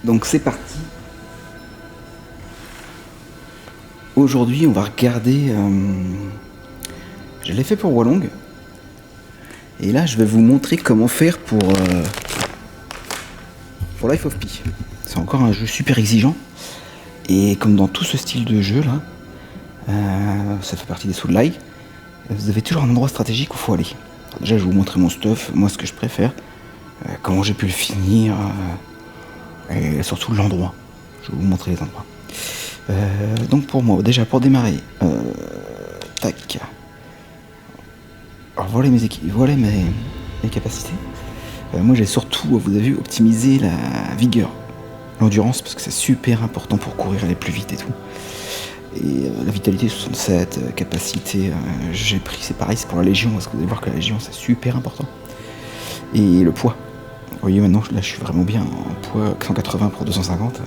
Donc c'est parti. Aujourd'hui, on va regarder. Je l'ai fait pour Wolong. Et là, je vais vous montrer comment faire pour Life of Pi. C'est encore un jeu super exigeant. Et comme dans tout ce style de jeu là, ça fait partie des Souls-like. Vous avez toujours un endroit stratégique où il faut aller. Alors déjà, je vais vous montrer mon stuff, moi ce que je préfère, comment j'ai pu le finir, et surtout l'endroit. Je vais vous montrer les endroits. Donc pour moi, déjà pour démarrer, tac. Alors voilà mes capacités. Moi j'ai surtout, vous avez vu, optimisé la vigueur, l'endurance, parce que c'est super important pour courir, aller plus vite et tout. Et la vitalité 67, capacité, j'ai pris, c'est pareil, c'est pour la Légion, parce que vous allez voir que la Légion c'est super important. Et le poids. Vous voyez maintenant, là je suis vraiment bien en poids 180 pour 250.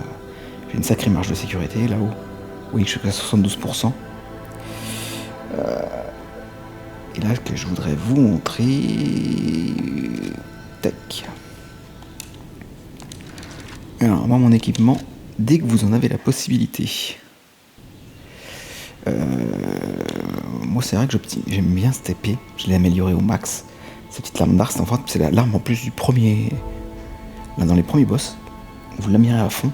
J'ai une sacrée marge de sécurité là-haut. Oui, je suis à 72%. Et là, ce que je voudrais vous montrer... Tac. Alors, moi, mon équipement, dès que vous en avez la possibilité... moi, c'est vrai que j'aime bien cette épée. Je l'ai améliorée au max. Cette petite lame d'Ars, en fait, c'est l'arme en plus du premier... Là, dans les premiers boss, vous la mirez à fond.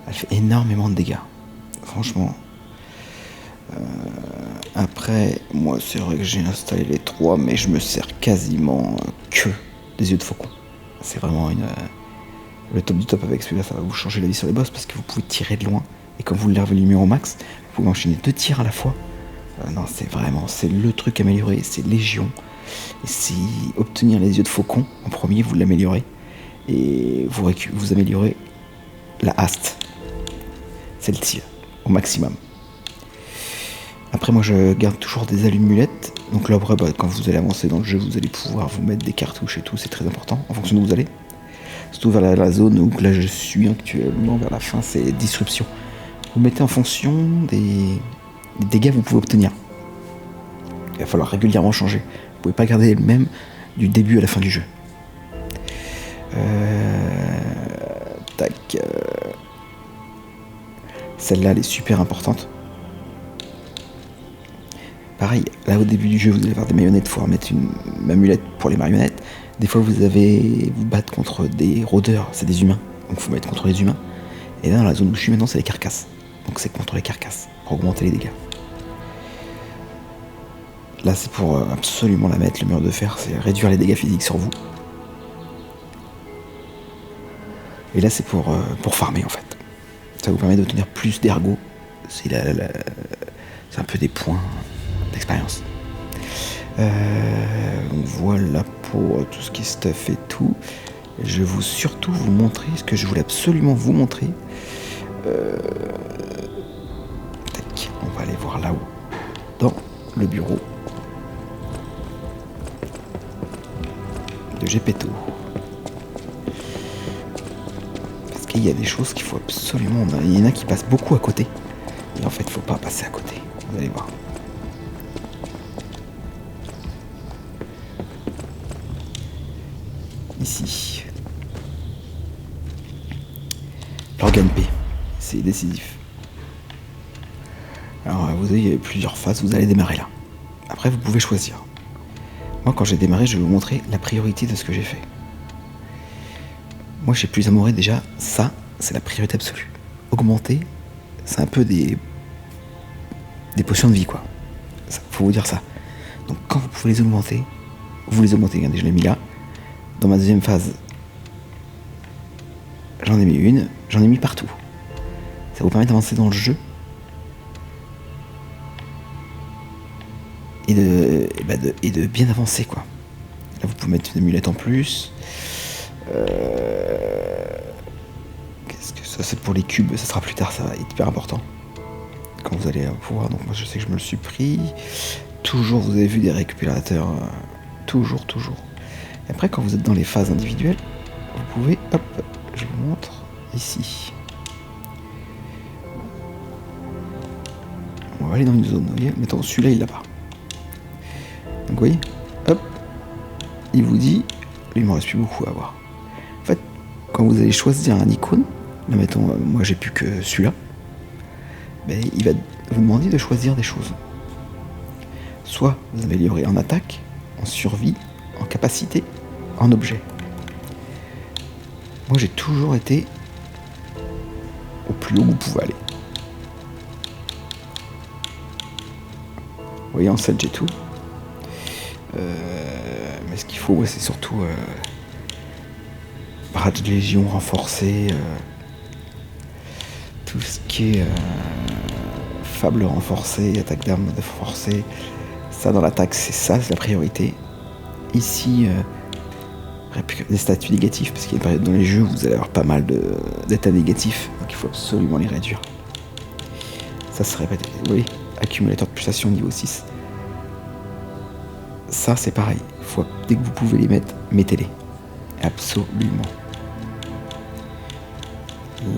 Elle fait énormément de dégâts. Franchement... Après, moi c'est vrai que j'ai installé les 3, mais je me sers quasiment que des yeux de faucon. C'est vraiment le top du top avec celui-là, ça va vous changer la vie sur les boss parce que vous pouvez tirer de loin. Et quand vous l'avez lumière au max, vous pouvez enchaîner 2 tirs à la fois. Non, c'est le truc amélioré, c'est Légion. Et c'est obtenir les yeux de faucon en premier, vous l'améliorez. Et vous améliorez la haste. Celle-ci, au maximum. Après moi je garde toujours des allumettes. Donc là après quand vous allez avancer dans le jeu, vous allez pouvoir vous mettre des cartouches et tout, c'est très important en fonction d'où vous allez. Surtout vers la zone où là je suis actuellement, vers la fin, c'est disruption. Vous mettez en fonction des dégâts que vous pouvez obtenir. Il va falloir régulièrement changer. Vous pouvez pas garder le même du début à la fin du jeu. Tac. Celle-là elle est super importante. Pareil, là au début du jeu, vous allez avoir des marionnettes, il faut remettre une amulette pour les marionnettes. Des fois, vous battre contre des rôdeurs, c'est des humains, donc il faut mettre contre les humains. Et là, dans la zone où je suis maintenant, c'est les carcasses. Donc c'est contre les carcasses, pour augmenter les dégâts. Là, c'est pour absolument la mettre, le mur de fer, c'est réduire les dégâts physiques sur vous. Et là, c'est pour farmer, en fait. Ça vous permet d'obtenir plus d'ergo. C'est un peu des points d'expérience. Voilà pour tout ce qui est stuff et tout. Je vais surtout vous montrer ce que je voulais absolument vous montrer. Tac, on va aller voir là-haut, dans le bureau de Gepetto. Parce qu'il y a des choses qu'il faut absolument... Il y en a qui passent beaucoup à côté. Et en fait, il ne faut pas passer à côté. Vous allez voir. Ici. L'organe P. C'est décisif. Alors, vous avez plusieurs phases. Vous allez démarrer là. Après, vous pouvez choisir. Moi, quand j'ai démarré, je vais vous montrer la priorité de ce que j'ai fait. Moi, j'ai plus amouré déjà. Ça, c'est la priorité absolue. Augmenter, c'est un peu des potions de vie, quoi. Ça, faut vous dire ça. Donc, quand vous pouvez les augmenter, vous les augmentez. Regardez, je l'ai mis là. Dans ma deuxième phase, j'en ai mis une. J'en ai mis partout. Ça vous permet d'avancer dans le jeu. Et de bien avancer, quoi. Là, vous pouvez mettre une amulette en plus. Qu'est-ce que ça, c'est pour les cubes, ça sera plus tard, ça va être hyper important. Quand vous allez pouvoir, donc moi je sais que je me le suis pris. Toujours, vous avez vu des récupérateurs. Toujours. Et après, quand vous êtes dans les phases individuelles, vous pouvez, hop, je vous montre ici. On va aller dans une zone, vous voyez. Mettons, celui-là, il l'a pas. Donc, vous voyez, hop, il vous dit, il me reste plus beaucoup à voir. En fait, quand vous allez choisir un icône, Là, mettons, moi j'ai plus que celui-là. Mais il va vous demander de choisir des choses. Soit vous améliorez en attaque, en survie, en capacité, en objet. Moi j'ai toujours été au plus haut où vous pouvez aller. Vous voyez, en 7 j'ai tout. Mais ce qu'il faut, c'est surtout bras de légion renforcé, tout ce qui est fable renforcée, attaque d'armes renforcée. Ça dans l'attaque, c'est la priorité. Ici, des statuts négatifs, parce qu'il y a une période dans les jeux où vous allez avoir pas mal d'états négatifs, donc il faut absolument les réduire. Ça se répète, vous voyez, accumulateur de pulsation niveau 6. Ça c'est pareil, dès que vous pouvez les mettre, mettez-les. Absolument.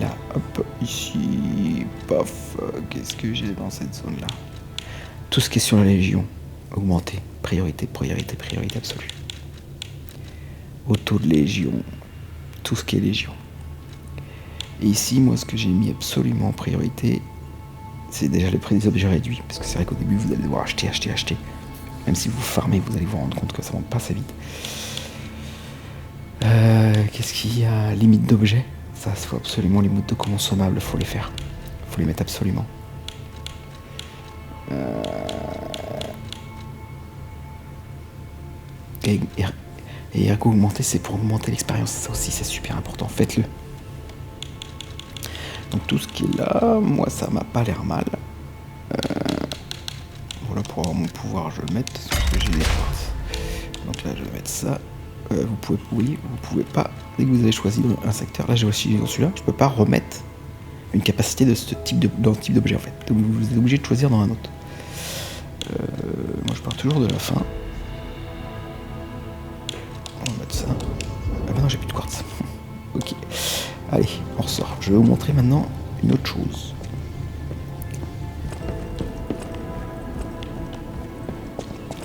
Là, hop, ici, paf, qu'est-ce que j'ai dans cette zone-là? Tout ce qui est sur la Légion, augmenter, priorité absolue. Auto de Légion, tout ce qui est Légion. Et ici, moi, ce que j'ai mis absolument en priorité, c'est déjà le prix des objets réduits, parce que c'est vrai qu'au début, vous allez devoir acheter. Même si vous farmez, vous allez vous rendre compte que ça ne monte pas assez vite. Qu'est-ce qu'il y a? Limite d'objets. Ça, il faut absolument les modes de consommables, il faut les faire. Il faut les mettre absolument. Et ergo augmenter, c'est pour augmenter l'expérience. Ça aussi, c'est super important. Faites-le. Donc tout ce qui est là, moi, ça m'a pas l'air mal. Voilà, pour avoir mon pouvoir, je vais le mettre. Parce que j'ai des forces. Donc là, je vais mettre ça. Vous pouvez pas. Dès que vous avez choisi un secteur, là j'ai aussi dans celui-là, je peux pas remettre une capacité de ce type d'objet en fait. Donc vous êtes obligé de choisir dans un autre. Moi je pars toujours de la fin. On va mettre ça. Ah bah non, j'ai plus de quartz. Ok. Allez, on ressort. Je vais vous montrer maintenant une autre chose.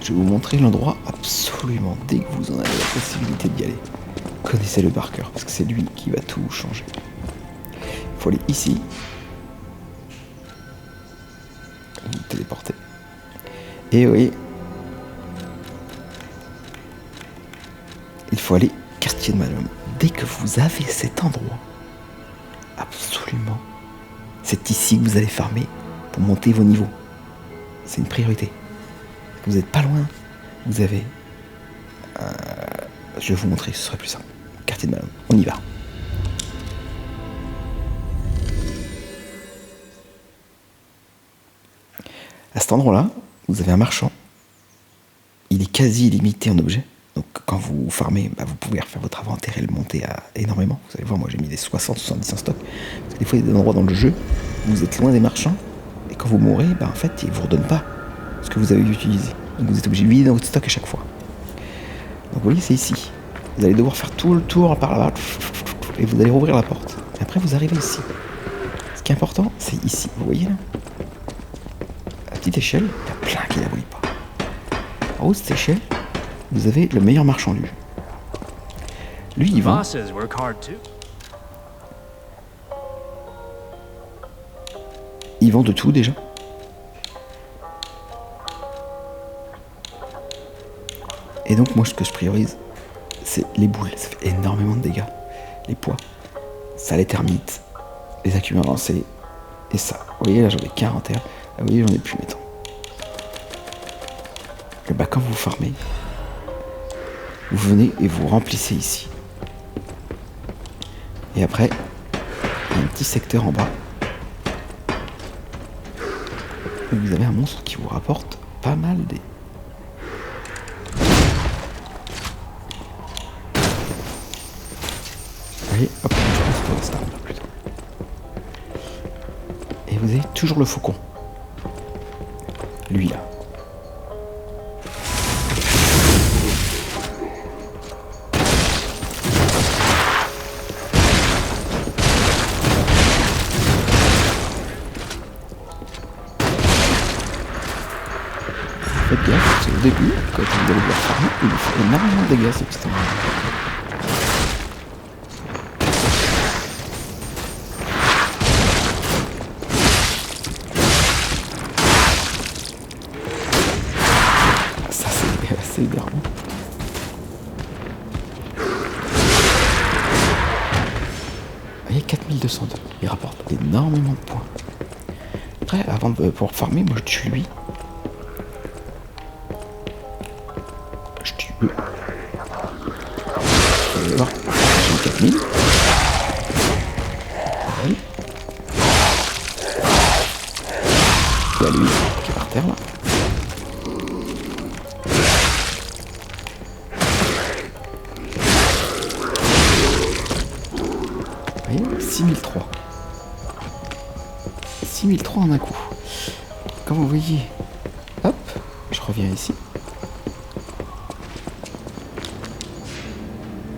Je vais vous montrer l'endroit absolument dès que vous en avez la possibilité d'y aller. Connaissez le Barker, parce que c'est lui qui va tout changer. Il faut aller ici. Vous téléportez. Et oui. Il faut aller quartier de Malum. Dès que vous avez cet endroit, absolument, c'est ici que vous allez farmer pour monter vos niveaux. C'est une priorité. Vous n'êtes pas loin. Vous avez... je vais vous montrer, ce serait plus simple. Quartier de Malum, on y va. À cet endroit-là, vous avez un marchand. Il est quasi illimité en objets. Donc quand vous farmez, vous pouvez refaire votre inventaire et le monter à énormément. Vous allez voir, moi j'ai mis des 60-70 en stock. Parce que des fois, il y a des endroits dans le jeu où vous êtes loin des marchands. Et quand vous mourrez, en fait, ils ne vous redonnent pas ce que vous avez utilisé. Donc vous êtes obligé de vider dans votre stock à chaque fois. Donc vous voyez, c'est ici. Vous allez devoir faire tout le tour par là-bas. Et vous allez rouvrir la porte. Et après, vous arrivez ici. Ce qui est important, c'est ici. Vous voyez là, à petite échelle, il y a plein qui n'abonnent pas. En haut de cette échelle, vous avez le meilleur marchand du jeu. Lui, il vend. Il vend de tout déjà. Et donc moi, ce que je priorise, c'est les boules. Ça fait énormément de dégâts. Les poids. Ça, les termites. Les acumes avancées. Et ça. Vous voyez, là, j'en ai 41. Là, vous voyez, j'en ai plus, mettons. Et quand vous farmez, vous venez et vous remplissez ici. Et après, il y a un petit secteur en bas. Et vous avez un monstre qui vous rapporte pas mal des... Allez, hop, je pense pour l'instant, plutôt. Et vous avez toujours le faucon. Lui là. Faites gaffe, c'est au début, quand vous allez devoir farmer, il vous fait énormément de dégâts ce petit endroit. solidairement. Vous voyez, 4202. Il rapporte énormément de points. Après, avant de pouvoir farmer, moi je tue lui. Je tue eux. Vous allez voir, j'ai 4000. Ouais. Il y a lui qui est par terre là. Vous voyez, 6003. 6003 en un coup. Comme vous voyez, hop, je reviens ici.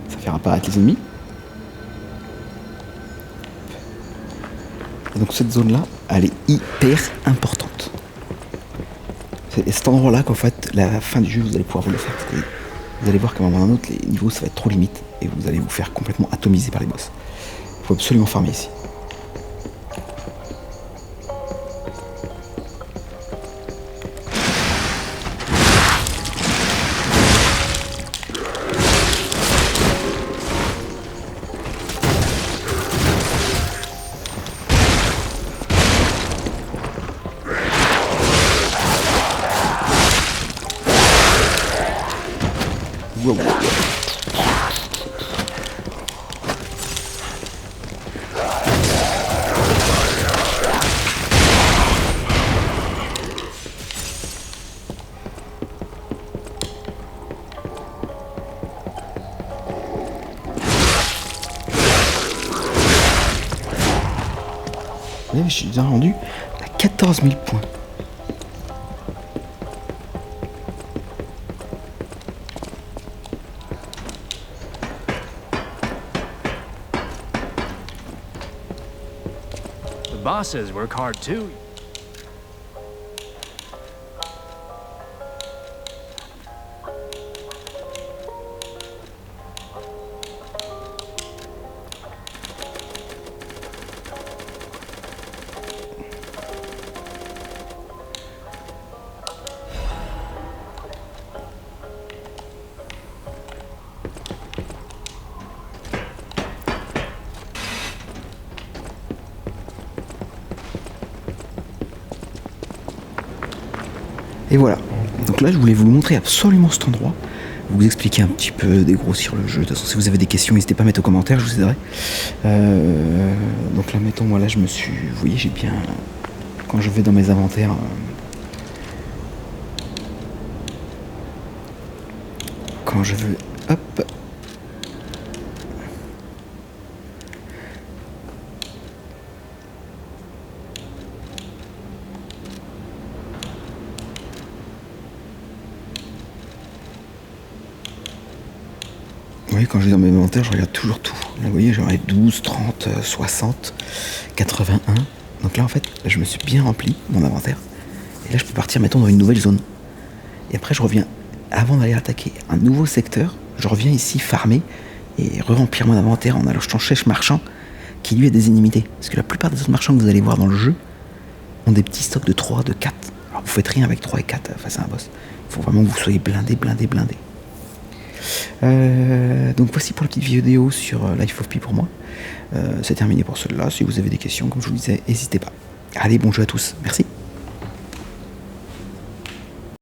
Ça fait apparaître les ennemis. Et donc cette zone-là, elle est hyper importante. C'est cet endroit-là qu'en fait, la fin du jeu, vous allez pouvoir vous le faire. Vous allez voir qu'à un moment ou à un autre, les niveaux, ça va être trop limite. Et vous allez vous faire complètement atomiser par les boss. Il faut absolument farmer ici. Wow. Vous voyez, je suis déjà rendu à 14 000 points. The bosses work hard too. Et voilà. Donc là, je voulais vous montrer absolument cet endroit. Vous expliquer un petit peu, dégrossir le jeu. De toute façon, si vous avez des questions, n'hésitez pas à mettre aux commentaires, je vous aiderai. Donc là, mettons, moi là, je me suis... Vous voyez, j'ai bien... Quand je vais dans mes inventaires... Quand je veux... Hop. Vous voyez, quand je vais dans mes inventaires, je regarde toujours tout. Là, vous voyez, j'en ai 12, 30, 60, 81. Donc là, en fait, je me suis bien rempli mon inventaire. Et là, je peux partir, mettons, dans une nouvelle zone. Et après, je reviens, avant d'aller attaquer un nouveau secteur, je reviens ici farmer et re-remplir mon inventaire en allant en chercher marchand qui, lui, a des inimitiés. Parce que la plupart des autres marchands que vous allez voir dans le jeu ont des petits stocks de 3, de 4. Alors, vous faites rien avec 3 et 4 face à un boss. Il faut vraiment que vous soyez blindé. Donc voici pour la petite vidéo sur Life of Pi pour moi. C'est terminé pour celle-là. Si vous avez des questions, comme je vous disais, n'hésitez pas. Allez, bon jeu à tous. Merci.